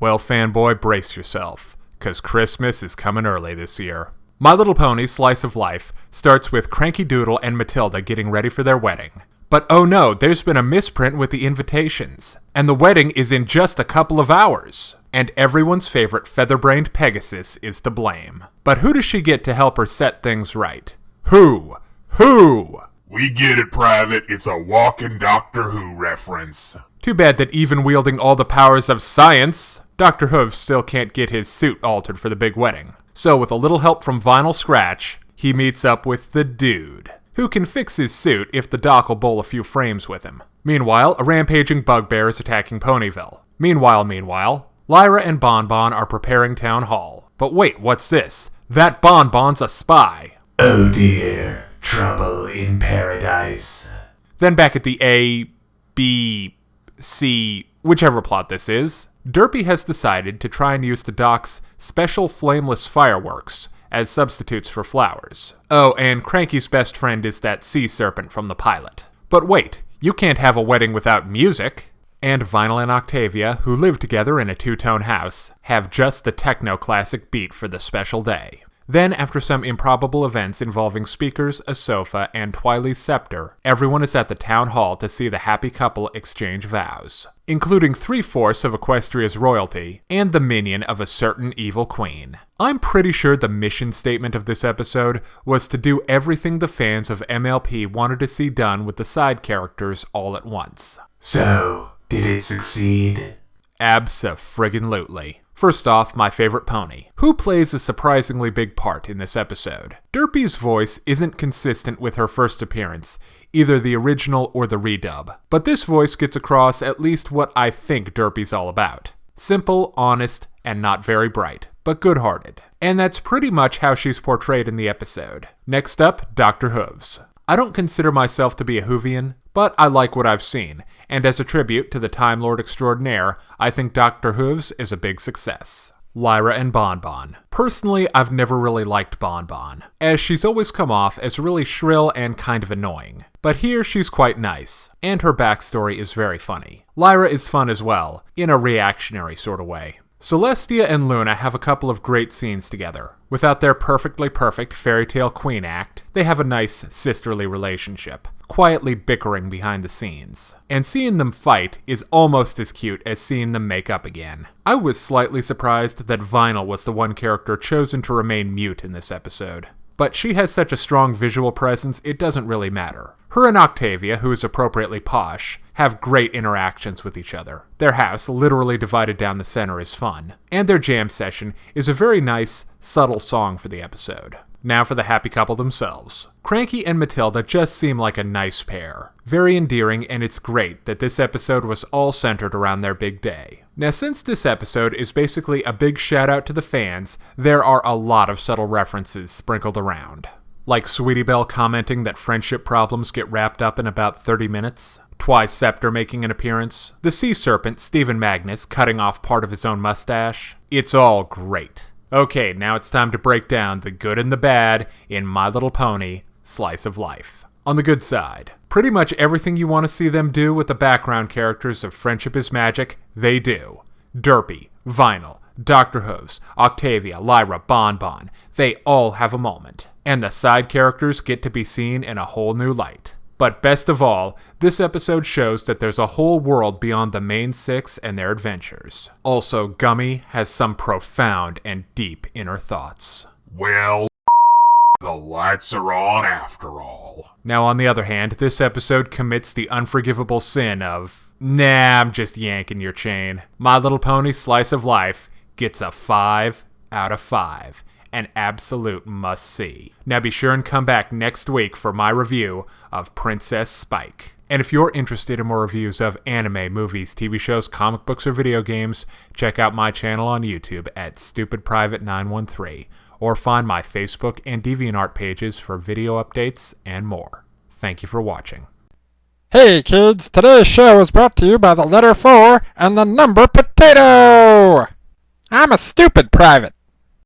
Well, fanboy, brace yourself, 'cause Christmas is coming early this year. My Little Pony Slice of Life starts with Cranky, Doodle, and Matilda getting ready for their wedding. But oh no, there's been a misprint with the invitations, and the wedding is in just a couple of hours. And everyone's favorite feather-brained Pegasus is to blame. But who does she get to help her set things right? Who? We get it, Private. It's a walking Doctor Who reference. Too bad that even wielding all the powers of science, Dr. Hooves still can't get his suit altered for the big wedding. So with a little help from Vinyl Scratch, he meets up with the Dude, who can fix his suit if the doc will bowl a few frames with him. Meanwhile, a rampaging bugbear is attacking Ponyville. Meanwhile, Lyra and Bon Bon are preparing town hall. But wait, what's this? That Bon Bon's a spy. Oh dear, trouble in paradise. Then back at the A, B, C, whichever plot this is, Derpy has decided to try and use the doc's special flameless fireworks as substitutes for flowers. Oh, and Cranky's best friend is that sea serpent from the pilot. But wait, you can't have a wedding without music. And Vinyl and Octavia, who live together in a two-tone house, have just the techno-classic beat for the special day. Then, after some improbable events involving speakers, a sofa, and Twilight's scepter, everyone is at the town hall to see the happy couple exchange vows, including 3/4 of Equestria's royalty and the minion of a certain evil queen. I'm pretty sure the mission statement of this episode was to do everything the fans of MLP wanted to see done with the side characters all at once. So, did it succeed? Abso-friggin-lutely. First off, my favorite pony, who plays a surprisingly big part in this episode. Derpy's voice isn't consistent with her first appearance, either the original or the redub, but this voice gets across at least what I think Derpy's all about. Simple, honest, and not very bright, but good-hearted. And that's pretty much how she's portrayed in the episode. Next up, Dr. Hooves. I don't consider myself to be a Whovian, but I like what I've seen, and as a tribute to the Time Lord Extraordinaire, I think Dr. Hooves is a big success. Lyra and Bon Bon. Personally, I've never really liked Bon Bon, as she's always come off as really shrill and kind of annoying. But here she's quite nice, and her backstory is very funny. Lyra is fun as well, in a reactionary sort of way. Celestia and Luna have a couple of great scenes together. Without their perfectly perfect fairy tale queen act, they have a nice sisterly relationship, quietly bickering behind the scenes. And seeing them fight is almost as cute as seeing them make up again. I was slightly surprised that Vinyl was the one character chosen to remain mute in this episode. But she has such a strong visual presence, it doesn't really matter. Her and Octavia, who is appropriately posh, have great interactions with each other. Their house, literally divided down the center, is fun. And their jam session is a very nice, subtle song for the episode. Now for the happy couple themselves. Cranky and Matilda just seem like a nice pair. Very endearing, and it's great that this episode was all centered around their big day. Now, since this episode is basically a big shout out to the fans, there are a lot of subtle references sprinkled around. Like Sweetie Belle commenting that friendship problems get wrapped up in about 30 minutes. Twi's Scepter making an appearance. The Sea Serpent, Stephen Magnus, cutting off part of his own mustache. It's all great. Okay, now it's time to break down the good and the bad in My Little Pony Slice of Life. On the good side, pretty much everything you want to see them do with the background characters of Friendship is Magic, they do. Derpy, Vinyl, Dr. Hooves, Octavia, Lyra, Bon Bon, they all have a moment. And the side characters get to be seen in a whole new light. But best of all, this episode shows that there's a whole world beyond the main six and their adventures. Also, Gummy has some profound and deep inner thoughts. Well, the lights are on after all. Now, on the other hand, this episode commits the unforgivable sin of, nah, I'm just yanking your chain. My Little Pony Slice of Life gets a 5 out of 5. An absolute must-see. Now be sure and come back next week for my review of Princess Spike. And if you're interested in more reviews of anime, movies, TV shows, comic books, or video games, check out my channel on YouTube at StupidPrivate913, or find my Facebook and Deviantart pages for video updates and more. Thank you for watching. Hey kids, today's show is brought to you by the letter 4 and the number potato! I'm a stupid private.